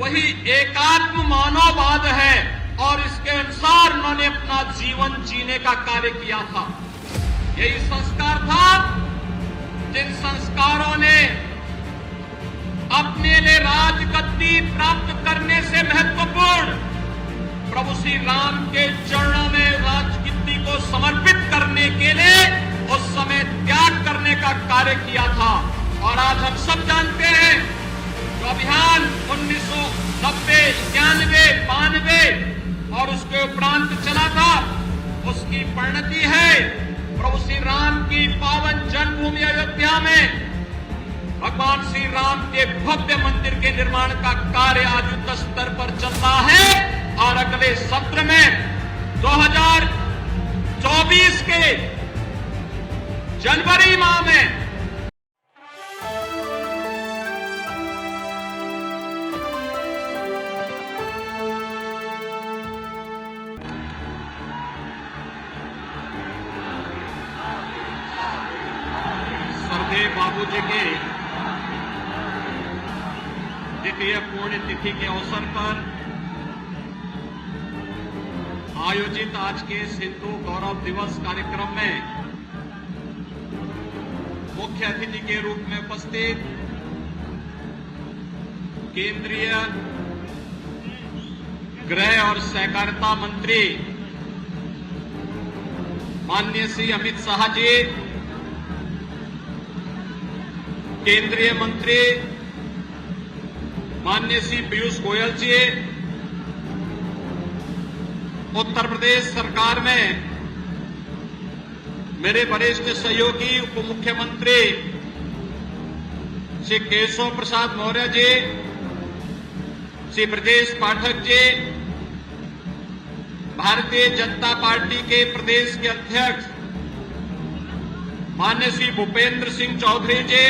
वही एकात्म मानववाद है और इसके अनुसार उन्होंने अपना जीवन जीने का कार्य किया था। यही संस्कार था जिन संस्कारों ने अपने लिए राजगद्दी प्राप्त करने से महत्वपूर्ण प्रभु श्री राम के चरणों में राजगद्दी को समर्पित करने के लिए उस समय त्याग करने का कार्य किया था। और आज हम सब जानते हैं जो अभियान 1990, 91, 92 और उसके उपरांत चला था, उसकी परिणति है प्रभु श्री राम की पावन जन्मभूमि अयोध्या में भगवान श्री राम के भव्य मंदिर के निर्माण का कार्य आज युद्ध स्तर पर चल रहा है। और अगले सत्र में 2024 के जनवरी माह में सरदेव बाबूजी के द्वितीय पुण्यतिथि के अवसर पर आयोजित आज के हिंदू गौरव दिवस कार्यक्रम में मुख्य अतिथि के रूप में उपस्थित केंद्रीय गृह और सहकारिता मंत्री माननीय श्री अमित शाह जी, केंद्रीय मंत्री माननीय श्री पीयूष गोयल जी, उत्तर प्रदेश सरकार में मेरे वरिष्ठ सहयोगी उप मुख्यमंत्री श्री केशव प्रसाद मौर्य जी, श्री ब्रजेश पाठक जी, भारतीय जनता पार्टी के प्रदेश के अध्यक्ष माननीय श्री भूपेंद्र सिंह चौधरी जी,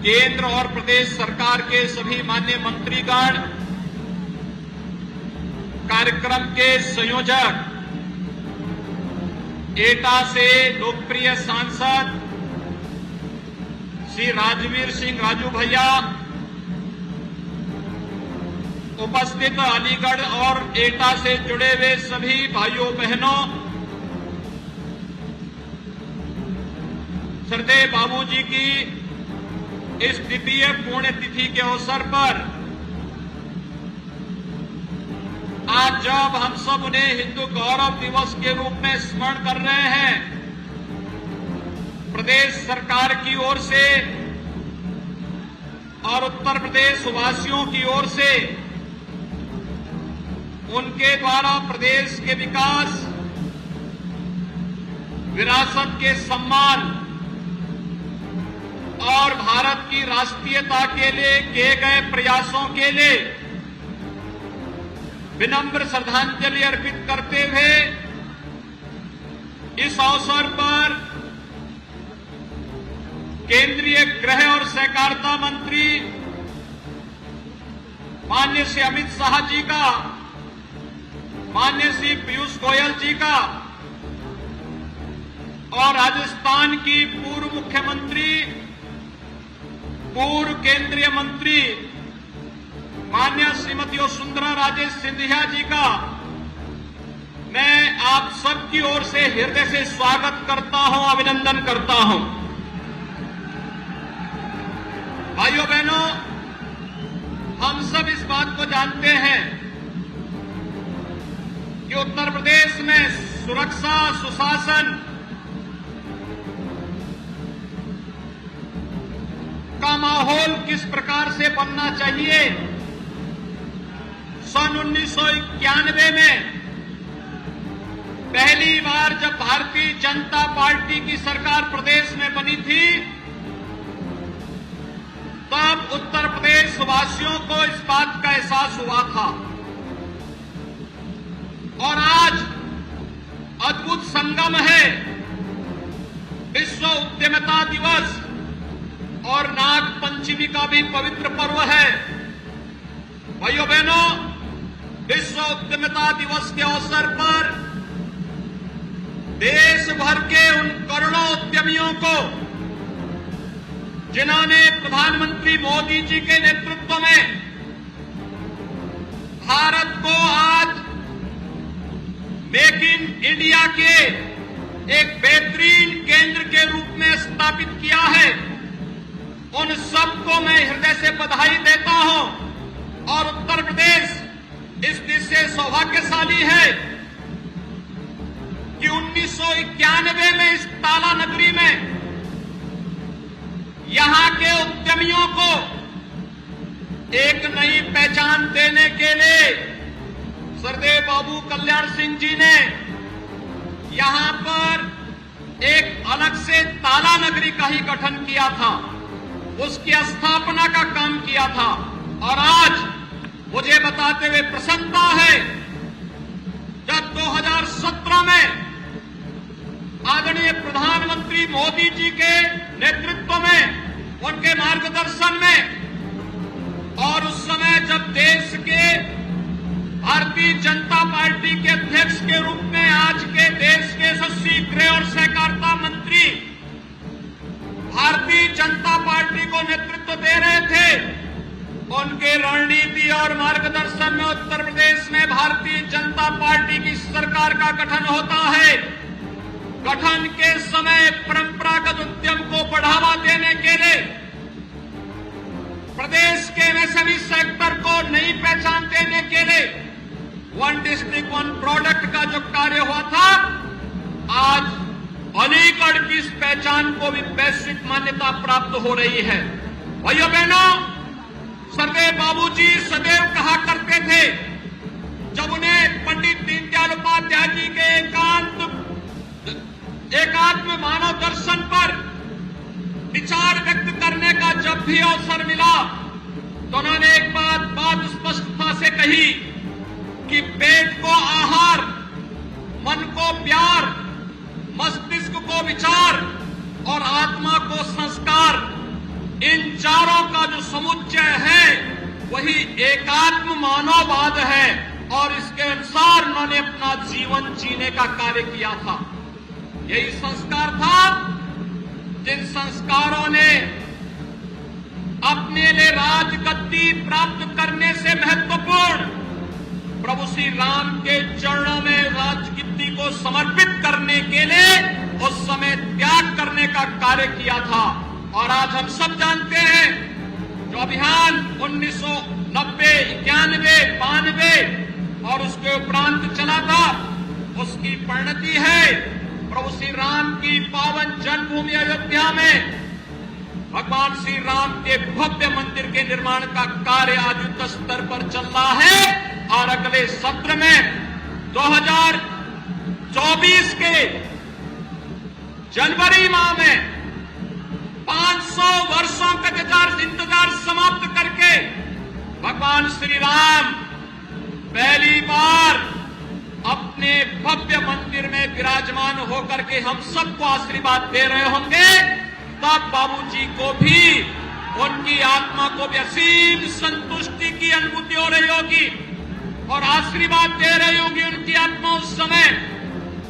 केंद्र और प्रदेश सरकार के सभी माननीय मंत्रीगण, कार्यक्रम के संयोजक, एटा से लोकप्रिय सांसद श्री राजवीर सिंह राजू भैया, उपस्थित अलीगढ़ और एटा से जुड़े हुए सभी भाइयों बहनों, सरदेव बाबूजी की इस द्वितीय पुण्यतिथि के अवसर पर आज जब हम सब उन्हें हिंदू गौरव दिवस के रूप में स्मरण कर रहे हैं, प्रदेश सरकार की ओर से और उत्तर प्रदेश वासियों की ओर से उनके द्वारा प्रदेश के विकास, विरासत के सम्मान और भारत की राष्ट्रीयता के लिए किए गए प्रयासों के लिए विनम्र श्रद्धांजलि अर्पित करते हुए इस अवसर पर केंद्रीय गृह और सहकारिता मंत्री माननीय श्री अमित शाह जी का, माननीय श्री पीयूष गोयल जी का और राजस्थान की पूर्व मुख्यमंत्री, पूर्व केंद्रीय मंत्री माननीय श्रीमती वसुंधरा राजे सिंधिया जी का मैं आप सबकी ओर से हृदय से स्वागत करता हूं, अभिनंदन करता हूं। भाइयों बहनों, हम सब इस बात को जानते हैं कि उत्तर प्रदेश में सुरक्षा, सुशासन का माहौल किस प्रकार से बनना चाहिए। सन 1991 में पहली बार जब भारतीय जनता पार्टी की सरकार प्रदेश में बनी थी, तब उत्तर प्रदेश वासियों को इस बात का एहसास हुआ था। और आज अद्भुत संगम है, विश्व उद्यमिता दिवस और नाग पंचमी का भी पवित्र पर्व है। भाइयों बहनों, विश्व उद्यमिता दिवस के अवसर पर देश भर के उन करोड़ों उद्यमियों को जिन्होंने प्रधानमंत्री मोदी जी के नेतृत्व में भारत को आज मेक इन इंडिया के एक बेहतरीन केंद्र के रूप में स्थापित किया है, उन सबको मैं हृदय से बधाई देता हूं। और उत्तर प्रदेश इस दिशा से सौभाग्यशाली है कि 1991 में इस ताला नगरी में यहां के उद्यमियों को एक नई पहचान देने के लिए सरदेव बाबू कल्याण सिंह जी ने यहां पर एक अलग से ताला नगरी का ही गठन किया था, उसकी स्थापना का काम किया था। और आज मुझे बताते हुए प्रसन्नता है, जब 2017 में आदरणीय प्रधानमंत्री मोदी जी के नेतृत्व में, उनके मार्गदर्शन में, और उस समय जब देश के भारतीय जनता पार्टी के अध्यक्ष के रूप में आज के देश के यशस्वी गृह और सहकारिता मंत्री भारतीय जनता पार्टी को नेतृत्व दे रहे थे, उनके रणनीति और मार्गदर्शन में उत्तर प्रदेश में भारतीय जनता पार्टी की सरकार का गठन होता है। गठन के समय परंपरागत उद्यम को बढ़ावा देने के लिए प्रदेश के एमएसएमई सेक्टर को नई पहचान देने के लिए वन डिस्ट्रिक्ट वन प्रोडक्ट का जो कार्य हुआ था, आज अलीगढ़ की इस पहचान को भी वैश्विक मान्यता प्राप्त हो रही है। भाइयों बहनों, सरदेव बाबूजी सदैव कहा करते थे, जब उन्हें पंडित दीनदयाल उपाध्याय जी के एकात्म मानव दर्शन पर विचार व्यक्त करने का जब भी अवसर मिला, तो उन्होंने एक बात स्पष्टता से कही कि पेट को आहार, मन को प्यार, मस्तिष्क को विचार और आत्मा को संस्कार, इन चारों का जो समुच्चय है वही एकात्म मानववाद है। और इसके अनुसार उन्होंने अपना जीवन जीने का कार्य किया था। यही संस्कार था जिन संस्कारों ने अपने लिए राजगद्दी प्राप्त करने से महत्वपूर्ण प्रभु श्री राम के चरणों में राजगद्दी को समर्पित करने के लिए उस समय त्याग करने का कार्य किया था। और आज हम सब जानते हैं, जो अभियान 1990, 91, 92 और उसके उपरांत चला था, उसकी परिणति है प्रभु श्री राम की पावन जन्मभूमि अयोध्या में भगवान श्री राम के भव्य मंदिर के निर्माण का कार्य आज युद्ध स्तर पर चल रहा है। और अगले सत्र में 2024 के जनवरी माह में 500 वर्षों का इंतजार समाप्त करके भगवान श्री राम पहली बार अपने भव्य मंदिर में विराजमान होकर के हम सबको आशीर्वाद दे रहे होंगे। तब बाबूजी को भी, उनकी आत्मा को भी असीम संतुष्टि की अनुभूति हो रही होगी और आशीर्वाद दे रही होगी उनकी आत्मा। उस समय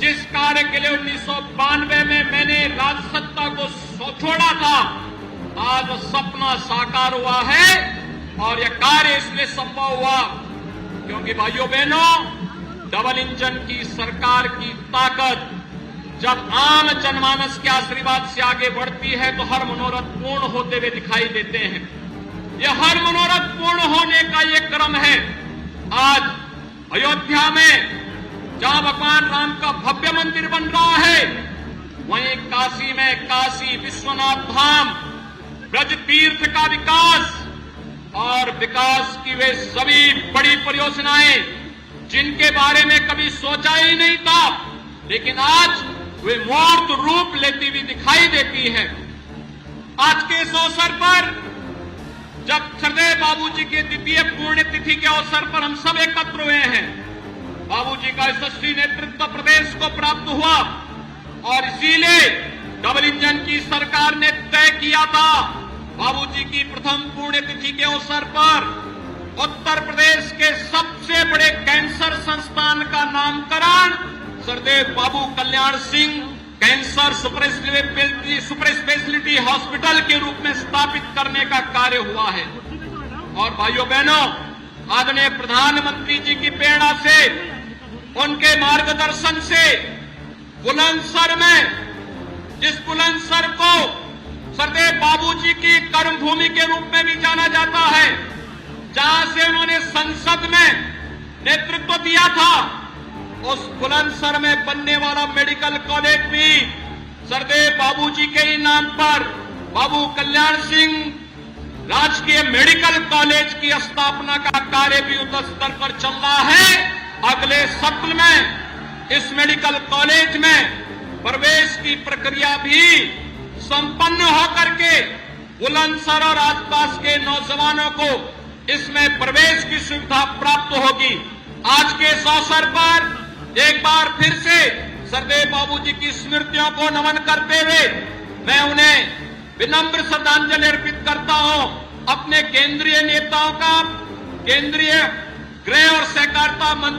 जिस कार्य के लिए 1992 में मैंने राजसत्ता को छोड़ा था, आज सपना साकार हुआ है। और यह कार्य इसलिए संभव हुआ क्योंकि भाइयों बहनों, डबल इंजन की सरकार की ताकत जब आम जनमानस के आशीर्वाद से आगे बढ़ती है तो हर मनोरथ पूर्ण होते हुए दिखाई देते हैं। यह हर मनोरथ पूर्ण होने का ये क्रम है। आज अयोध्या में जहां भगवान राम का भव्य मंदिर बन रहा है, वहीं काशी में काशी विश्वनाथ धाम, ब्रज तीर्थ का विकास और विकास की वे सभी बड़ी परियोजनाएं जिनके बारे में कभी सोचा ही नहीं था, लेकिन आज वे मूर्त रूप लेती हुई दिखाई देती है। आज के इस अवसर पर जब सरदेव बाबूजी के द्वितीय पुण्यतिथि के अवसर पर हम सब एकत्र हुए हैं, बाबूजी का यशस्वी नेतृत्व प्रदेश को प्राप्त हुआ और इसीलिए डबल इंजन की सरकार ने तय किया था बाबूजी की प्रथम पुण्यतिथि के अवसर पर उत्तर प्रदेश के सबसे बड़े कैंसर संस्थान का नामकरण सरदेव Babu Kalyan Singh cancer super speciality hospital के रूप में स्थापित करने का कार्य हुआ है। और भाइयों बहनों, आदरणीय प्रधानमंत्री जी की प्रेरणा से, उनके मार्गदर्शन से बुलंदशहर में, जिस बुलंदशहर को सरदेव बाबूजी की कर्मभूमि के रूप में भी जाना जाता है, जहां से उन्होंने संसद में नेतृत्व दिया था, उस बुलंदशहर में बनने वाला मेडिकल कॉलेज भी सरदेव बाबूजी के ही नाम पर बाबू कल्याण सिंह राजकीय मेडिकल कॉलेज की स्थापना का कार्य भी युद्ध स्तर पर चल रहा है। अगले सत्र में इस मेडिकल कॉलेज में प्रवेश की प्रक्रिया भी संपन्न होकर के बुलंदशहर और आसपास के नौजवानों को इसमें प्रवेश की सुविधा प्राप्त होगी। आज के इस अवसर पर एक बार फिर से सरदेव बाबूजी की स्मृतियों को नमन करते हुए मैं उन्हें विनम्र श्रद्धांजलि अर्पित करता हूं। अपने केंद्रीय नेताओं का, केंद्रीय गृह और सहकारिता मंत्री